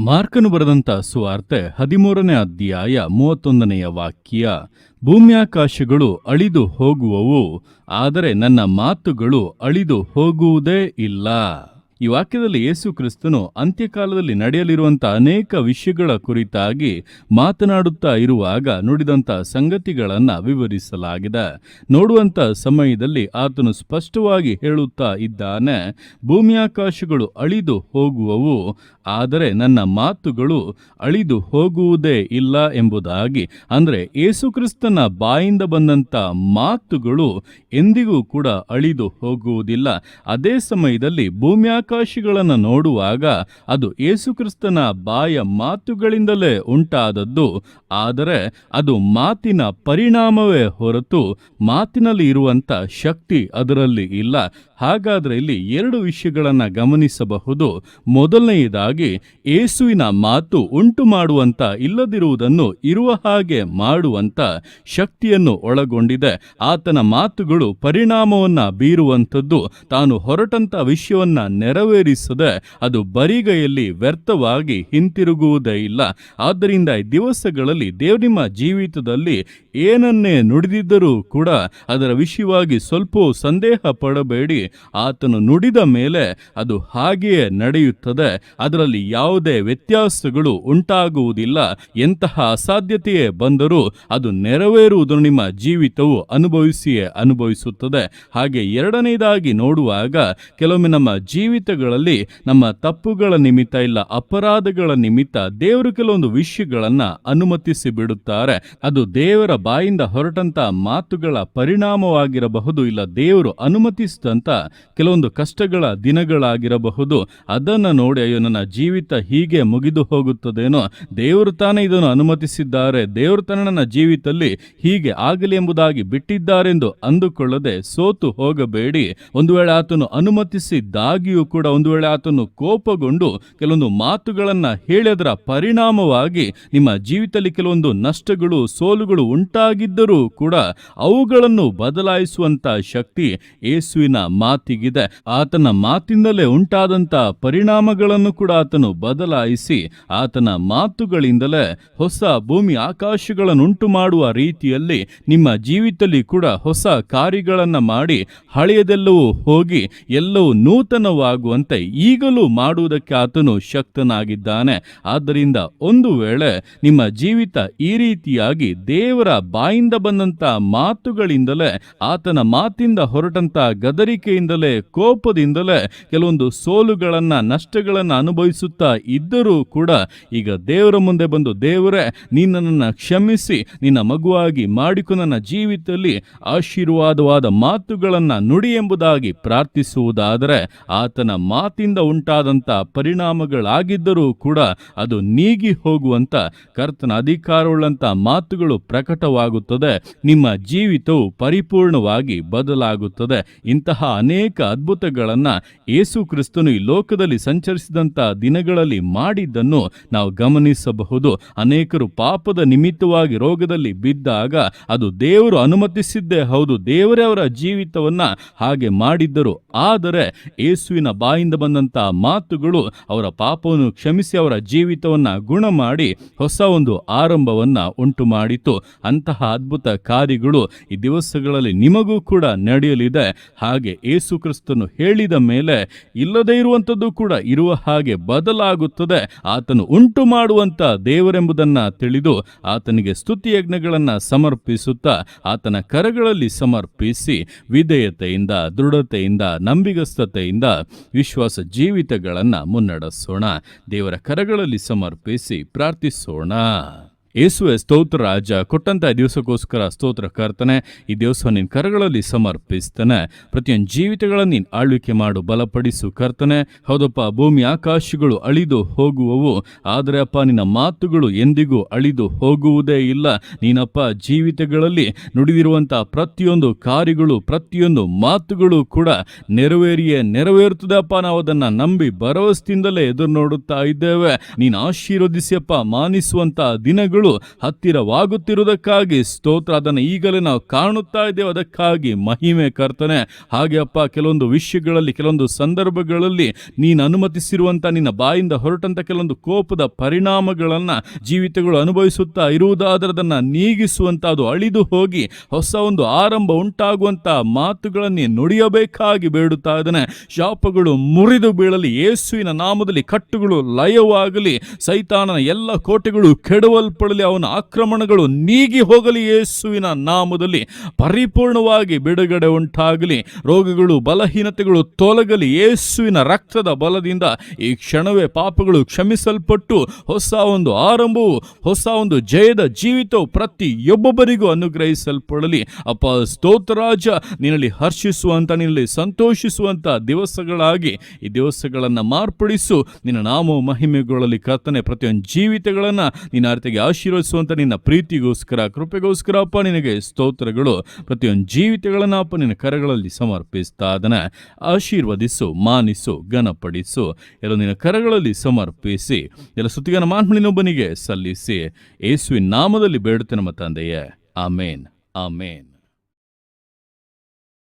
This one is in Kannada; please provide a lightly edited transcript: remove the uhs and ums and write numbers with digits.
ಮಾರ್ಕನು ಬರೆದಂಥ ಸುವಾರ್ತೆ 13ನೇ ಅಧ್ಯಾಯ 31ನೆಯ ವಾಕ್ಯ. ಭೂಮ್ಯಾಕಾಶಗಳು ಅಳಿದು ಹೋಗುವವು, ಆದರೆ ನನ್ನ ಮಾತುಗಳು ಅಳಿದು ಹೋಗುವುದೇ ಇಲ್ಲ. ಈ ವಾಕ್ಯದಲ್ಲಿ ಯೇಸು ಕ್ರಿಸ್ತನು ಅಂತ್ಯಕಾಲದಲ್ಲಿ ನಡೆಯಲಿರುವಂಥ ಅನೇಕ ವಿಷಯಗಳ ಕುರಿತಾಗಿ ಮಾತನಾಡುತ್ತಾ ಇರುವಾಗ ನುಡಿದಂಥ ಸಂಗತಿಗಳನ್ನು ವಿವರಿಸಲಾಗಿದೆ. ನೋಡುವಂಥ ಸಮಯದಲ್ಲಿ ಆತನು ಸ್ಪಷ್ಟವಾಗಿ ಹೇಳುತ್ತಾ ಇದ್ದಾನೆ, ಭೂಮ್ಯಾಕಾಶಗಳು ಅಳಿದು ಹೋಗುವವು, ಆದರೆ ನನ್ನ ಮಾತುಗಳು ಅಳಿದು ಹೋಗುವುದೇ ಇಲ್ಲ ಎಂಬುದಾಗಿ. ಅಂದರೆ ಯೇಸು ಕ್ರಿಸ್ತನ ಬಾಯಿಂದ ಬಂದಂಥ ಮಾತುಗಳು ಎಂದಿಗೂ ಕೂಡ ಅಳಿದು ಹೋಗುವುದಿಲ್ಲ. ಅದೇ ಸಮಯದಲ್ಲಿ ಭೂಮ್ಯಾಕಾಶಗಳನ್ನು ನೋಡುವಾಗ ಅದು ಯೇಸು ಕ್ರಿಸ್ತನ ಬಾಯ ಮಾತುಗಳಿಂದಲೇ ಉಂಟಾದದ್ದು, ಆದರೆ ಅದು ಮಾತಿನ ಪರಿಣಾಮವೇ ಹೊರತು ಮಾತಿನಲ್ಲಿ ಇರುವಂಥ ಶಕ್ತಿ ಅದರಲ್ಲಿ ಇಲ್ಲ. ಹಾಗಾದರೆ ಇಲ್ಲಿ ಎರಡು ವಿಷಯಗಳನ್ನು ಗಮನಿಸಬಹುದು. ಮೊದಲನೆಯದಾಗಿ, ಯೇಸುವಿನ ಮಾತು ಉಂಟು ಮಾಡುವಂಥ ಇಲ್ಲದಿರುವುದನ್ನು ಇರುವ ಹಾಗೆ ಮಾಡುವಂಥ ಶಕ್ತಿಯನ್ನು ಒಳಗೊಂಡಿದೆ. ಆತನ ಮಾತುಗಳು ಪರಿಣಾಮವನ್ನು ಬೀರುವಂಥದ್ದು. ತಾನು ಹೊರಟಂಥ ವಿಷಯವನ್ನು ನೆರವೇರಿಸದೆ ಅದು ಬರಿಗೈಯಲ್ಲಿ ವ್ಯರ್ಥವಾಗಿ ಹಿಂತಿರುಗುವುದೇ ಇಲ್ಲ. ಆದ್ದರಿಂದ ಈ ದಿವಸಗಳಲ್ಲಿ ದೇವರು ನಿಮ್ಮ ಜೀವಿತದಲ್ಲಿ ಏನನ್ನೇ ನುಡಿದಿದ್ದರೂ ಕೂಡ ಅದರ ವಿಷಯವಾಗಿ ಸ್ವಲ್ಪ ಸಂದೇಹ ಪಡಬೇಡಿ. ಆತನು ನುಡಿದ ಮೇಲೆ ಅದು ಹಾಗೆಯೇ ನಡೆಯುತ್ತದೆ. ಅದರಲ್ಲಿ ಯಾವುದೇ ವ್ಯತ್ಯಾಸಗಳು ಉಂಟಾಗುವುದಿಲ್ಲ. ಎಂತಹ ಅಸಾಧ್ಯತೆಯೇ ಬಂದರೂ ಅದು ನೆರವೇರುವುದನ್ನು ನಿಮ್ಮ ಜೀವಿತವು ಅನುಭವಿಸುತ್ತದೆ. ಹಾಗೆ ಎರಡನೇದಾಗಿ ನೋಡುವಾಗ, ಕೆಲವೊಮ್ಮೆ ನಮ್ಮ ಜೀವಿತಗಳಲ್ಲಿ ನಮ್ಮ ತಪ್ಪುಗಳ ನಿಮಿತ್ತ ಇಲ್ಲ ಅಪರಾಧಗಳ ನಿಮಿತ್ತ ದೇವರು ಕೆಲವೊಂದು ವಿಷಯಗಳನ್ನು ಅನುಮತಿಸಿ ಬಿಡುತ್ತಾರೆ. ಅದು ದೇವರ ಬಾಯಿಂದ ಹೊರಟಂತ ಮಾತುಗಳ ಪರಿಣಾಮವಾಗಿರಬಹುದು, ಇಲ್ಲ ದೇವರು ಅನುಮತಿಸಿದಂತ ಕೆಲವೊಂದು ಕಷ್ಟಗಳ ದಿನಗಳಾಗಿರಬಹುದು. ಅದನ್ನು ನೋಡಿ, ಅಯ್ಯೋ ನನ್ನ ಜೀವಿತ ಹೀಗೆ ಮುಗಿದು ಹೋಗುತ್ತದೇನೋ, ದೇವರು ತಾನೇ ಇದನ್ನು ಅನುಮತಿಸಿದ್ದಾರೆ, ದೇವರು ತಾನೇ ನನ್ನ ಜೀವಿತದಲ್ಲಿ ಹೀಗೆ ಆಗಲಿ ಎಂಬುದಾಗಿ ಬಿಟ್ಟಿದ್ದಾರೆಂದು ಅಂದುಕೊಳ್ಳದೆ ಸೋತು ಹೋಗಬೇಡಿ. ಒಂದು ವೇಳೆ ಆತನು ಅನುಮತಿಸಿದ್ದಾಗಿಯೂ ಕೂಡ ಒಂದು ವೇಳೆ ಆತನು ಕೋಪಗೊಂಡು ಕೆಲವೊಂದು ಮಾತುಗಳನ್ನು ಹೇಳಿದರ ಪರಿಣಾಮವಾಗಿ ನಿಮ್ಮ ಜೀವಿತದಲ್ಲಿ ಕೆಲವೊಂದು ನಷ್ಟಗಳು ಸೋಲುಗಳು ಉಂಟಾಗಿದ್ದರೂ ಕೂಡ ಅವುಗಳನ್ನು ಬದಲಾಯಿಸುವಂತ ಶಕ್ತಿ ಯೇಸುವಿನ ಮಾತಿಗಿದೆ. ಆತನ ಮಾತಿಂದಲೇ ಉಂಟಾದಂತ ಪರಿಣಾಮಗಳನ್ನು ಕೂಡ ಆತನು ಬದಲಾಯಿಸಿ ಆತನ ಮಾತುಗಳಿಂದಲೇ ಹೊಸ ಭೂಮಿ ಆಕಾಶಗಳನ್ನುಂಟು ಮಾಡುವ ರೀತಿಯಲ್ಲಿ ನಿಮ್ಮ ಜೀವಿತದಲ್ಲಿ ಕೂಡ ಹೊಸ ಕಾರ್ಯಗಳನ್ನು ಮಾಡಿ ಹಳೆಯದೆಲ್ಲವೂ ಹೋಗಿ ಎಲ್ಲವೂ ನೂತನವಾಗುವಂತೆ ಈಗಲೂ ಮಾಡುವುದಕ್ಕೆ ಆತನು ಶಕ್ತನಾಗಿದ್ದಾನೆ. ಆದ್ದರಿಂದ ಒಂದು ವೇಳೆ ನಿಮ್ಮ ಜೀವಿತ ಈ ರೀತಿಯಾಗಿ ದೇವರ ಬಾಯಿಂದ ಬಂದಂತ ಮಾತುಗಳಿಂದಲೇ, ಆತನ ಮಾತಿಂದ ಹೊರಟಂತ ಗದರಿಕೆಯಿಂದಲೇ, ಕೋಪದಿಂದಲೇ ಕೆಲವೊಂದು ಸೋಲುಗಳನ್ನ ನಷ್ಟಗಳನ್ನು ಅನುಭವಿಸುತ್ತಾ ಇದ್ದರೂ ಕೂಡ ಈಗ ದೇವರ ಮುಂದೆ ಬಂದು, ದೇವರೇ ನಿನ್ನನ್ನು ಕ್ಷಮಿಸಿ ನಿನ್ನ ಮಗುವಾಗಿ ಮಾಡಿಕೊಂಡು ನನ್ನ ಜೀವಿತದಲ್ಲಿ ಆಶೀರ್ವಾದವಾದ ಮಾತುಗಳನ್ನು ನುಡಿ ಎಂಬುದಾಗಿ ಪ್ರಾರ್ಥಿಸುವುದಾದರೆ, ಆತನ ಮಾತಿಂದ ಉಂಟಾದಂಥ ಪರಿಣಾಮಗಳಾಗಿದ್ದರೂ ಕೂಡ ಅದು ನೀಗಿ ಹೋಗುವಂತ ಕರ್ತನ ಅಧಿಕಾರವುಳ್ಳಂತ ಮಾತುಗಳು ಪ್ರಕಟವಾಗುತ್ತದೆ. ನಿಮ್ಮ ಜೀವಿತವು ಪರಿಪೂರ್ಣವಾಗಿ ಬದಲಾಗುತ್ತದೆ. ಇಂತಹ ಅನೇಕ ಅದ್ಭುತಗಳನ್ನು ಯೇಸು ಕ್ರಿಸ್ತನು ಈ ಲೋಕದಲ್ಲಿ ಸಂಚರಿಸಿದಂಥ ದಿನಗಳಲ್ಲಿ ಮಾಡಿದ್ದನ್ನು ನಾವು ಗಮನಿಸಬಹುದು. ಅನೇಕರು ಪಾಪದ ನಿಮಿತ್ತವಾಗಿ ರೋಗದಲ್ಲಿ ಬಿದ್ದಾಗ ಅದು ದೇವರು ಅನುಮತಿಸಿದ್ದೇ ಹೌದು, ದೇವರೇ ಅವರ ಜೀವಿತವನ್ನ ಹಾಗೆ ಮಾಡಿದ್ದರು. ಆದರೆ ಯೇಸುವಿನ ಬಾಯಿಂದ ಬಂದಂಥ ಮಾತುಗಳು ಅವರ ಪಾಪವನ್ನು ಕ್ಷಮಿಸಿ ಅವರ ಜೀವಿತವನ್ನ ಗುಣ ಮಾಡಿ ಹೊಸ ಒಂದು ಆರಂಭವನ್ನ ಉಂಟು ಮಾಡಿತು. ಅಂತಹ ಅದ್ಭುತ ಕಾರ್ಯಗಳು ಈ ದಿವಸಗಳಲ್ಲಿ ನಿಮಗೂ ಕೂಡ ನಡೆಯಲಿದೆ. ಹಾಗೆ ಯೇಸು ಕ್ರಿಸ್ತನು ಹೇಳಿದ ಮೇಲೆ ಇಲ್ಲದೇ ಇರುವಂಥದ್ದು ಕೂಡ ಇರುವ ಹಾಗೆ ಬದಲಾಗುತ್ತದೆ. ಆತನು ಉಂಟು ಮಾಡುವಂತ ದೇವರೆಂಬುದನ್ನ ತಿಳಿದು ಆತನಿಗೆ ಸ್ತುತಿ ಯಜ್ಞಗಳನ್ನು ಸಮರ್ಪಿಸುತ್ತಾ ಆತನ ಕರಗಳಲ್ಲಿ ಸಮರ್ಪಿಸಿ ವಿಧೇಯತೆಯಿಂದ, ದೃಢತೆಯಿಂದ, ನಂಬಿಗಸ್ತತೆಯಿಂದ ವಿಶ್ವಾಸ ಜೀವಿತಗಳನ್ನು ಮುನ್ನಡೆಸೋಣ. ದೇವರ ಕರಗಳಲ್ಲಿ ಸಮರ್ಪಿಸಿ ಪ್ರಾರ್ಥಿಸೋಣ. ಯೇಸುವೆ ಸ್ತೋತ್ರ ರಾಜ, ಕೊಟ್ಟಂತ ದಿವಸಕ್ಕೋಸ್ಕರ ಸ್ತೋತ್ರ ಕರ್ತನೆ. ಈ ದಿವಸ ನಿನ್ನ ಕರಗಳಲ್ಲಿ ಸಮರ್ಪಿಸ್ತಾನೆ. ಪ್ರತಿಯೊಂದು ಜೀವಿತಗಳನ್ನು ನೀನು ಆಳ್ವಿಕೆ ಮಾಡು, ಬಲಪಡಿಸು ಕರ್ತನೆ. ಹೌದಪ್ಪ, ಭೂಮಿ ಆಕಾಶಗಳು ಅಳಿದು ಹೋಗುವವು, ಆದರೆ ಅಪ್ಪ ನಿನ್ನ ಮಾತುಗಳು ಎಂದಿಗೂ ಅಳಿದು ಹೋಗುವುದೇ ಇಲ್ಲ. ನೀನಪ್ಪ ಜೀವಿತಗಳಲ್ಲಿ ನುಡಿದಿರುವಂಥ ಪ್ರತಿಯೊಂದು ಕಾರ್ಯಗಳು, ಪ್ರತಿಯೊಂದು ಮಾತುಗಳು ಕೂಡ ನೆರವೇರುತ್ತದೆ ಅಪ್ಪ. ನಾವು ಅದನ್ನು ನಂಬಿ ಭರವಸೆಯಿಂದಲೇ ಎದುರು ನೋಡುತ್ತಾ ಇದ್ದೇವೆ. ನೀನು ಆಶೀರ್ವದಿಸಿಯಪ್ಪ, ಮಾನಿಸುವಂಥ ದಿನಗಳು ದಿವಸಗಳು ಹತ್ತಿರವಾಗುತ್ತಿರುವುದಕ್ಕಾಗಿ ಸ್ತೋತ್ರ. ಅದನ್ನು ಈಗಲೇ ನಾವು ಕಾಣುತ್ತಾ ಇದ್ದೇವೆ, ಅದಕ್ಕಾಗಿ ಮಹಿಮೆ ಕರ್ತನೆ. ಹಾಗೆ ಅಪ್ಪ, ಕೆಲವೊಂದು ವಿಷಯಗಳಲ್ಲಿ, ಕೆಲವೊಂದು ಸಂದರ್ಭಗಳಲ್ಲಿ ನೀನು ಅನುಮತಿಸಿರುವಂಥ, ನಿನ್ನ ಬಾಯಿಂದ ಹೊರಟಂಥ ಕೆಲವೊಂದು ಕೋಪದ ಪರಿಣಾಮಗಳನ್ನು ಜೀವಿತಗಳು ಅನುಭವಿಸುತ್ತಾ ಇರುವುದಾದರೆ ಅದನ್ನು ನೀಗಿಸುವಂಥ, ಅದು ಅಳಿದು ಹೋಗಿ ಹೊಸ ಒಂದು ಆರಂಭ ಉಂಟಾಗುವಂಥ ಮಾತುಗಳನ್ನೇ ನುಡಿಯಬೇಕಾಗಿ ಬೇಡುತ್ತಾ ಇದ್ದಾನೆ. ಶಾಪಗಳು ಮುರಿದು ಬೀಳಲಿ ಯೇಸುವಿನ ನಾಮದಲ್ಲಿ. ಕಟ್ಟುಗಳು ಲಯವಾಗಲಿ, ಸೈತಾನನ ಎಲ್ಲ ಕೋಟೆಗಳು ಕೆಡವಲ್ಪಡಲಿ, ಅವನ ಆಕ್ರಮಣಗಳು ನೀಗಿ ಹೋಗಲಿ ಯೇಸುವಿನ ನಾಮದಲ್ಲಿ. ಪರಿಪೂರ್ಣವಾಗಿ ಬಿಡುಗಡೆ ಉಂಟಾಗಲಿ, ರೋಗಗಳು ಬಲಹೀನತೆಗಳು ತೊಲಗಲಿ ಯೇಸುವಿನ ರಕ್ತದ ಬಲದಿಂದ. ಈ ಕ್ಷಣವೇ ಪಾಪಗಳು ಕ್ಷಮಿಸಲ್ಪಟ್ಟು ಹೊಸ ಒಂದು ಆರಂಭವು, ಹೊಸ ಒಂದು ಜಯದ ಜೀವಿತವು ಪ್ರತಿಯೊಬ್ಬೊಬ್ಬರಿಗೂ ಅನುಗ್ರಹಿಸಲ್ಪಡಲಿ. ಅಪ್ಪ ಸ್ತೋತ್ರರಾಜ, ನಿನ್ನಲ್ಲಿ ಹರ್ಷಿಸುವಂತ, ನಿನ್ನಲ್ಲಿ ಸಂತೋಷಿಸುವಂತ ದಿವಸಗಳಾಗಿ ಈ ದಿವಸಗಳನ್ನು ಮಾರ್ಪಡಿಸು. ನಿನ್ನ ನಾಮ ಮಹಿಮೆಗಳಲ್ಲಿ ಕರ್ತನೆ, ಪ್ರತಿಯೊಂದು ಜೀವಿತಗಳನ್ನು ನಿನ್ನ ಅರ್ಥಗೆ ಆಶೀರ್ವದಿಸುವಂತ ನಿನ್ನ ಪ್ರೀತಿಗೋಸ್ಕರ, ಕೃಪೆಗೋಸ್ಕರ ಅಪ್ಪ ನಿನಗೆ ಸ್ತೋತ್ರಗಳು. ಪ್ರತಿಯೊಂದು ಜೀವಿತಗಳನ್ನು ಅಪ್ಪ ನಿನ್ನ ಕರಗಳಲ್ಲಿ ಸಮರ್ಪಿಸ್ತಾ ಇದ್ದಾನೆ. ಆಶೀರ್ವದಿಸು, ಮಾನಿಸು, ಘನಪಡಿಸು. ಎಲ್ಲ ನಿನ್ನ ಕರಗಳಲ್ಲಿ ಸಮರ್ಪಿಸಿ ಎಲ್ಲ ಸ್ತುತಿಯನ್ನು ಮಾನ್ಮಳಿನೊಬ್ಬನಿಗೆ ಸಲ್ಲಿಸಿ ಯೇಸುವಿನ ನಾಮದಲ್ಲಿ ಬೇಡುತ್ತೇನೆ ನಮ್ಮ ತಂದೆಯೇ. ಆಮೇನ್, ಆಮೇನ್.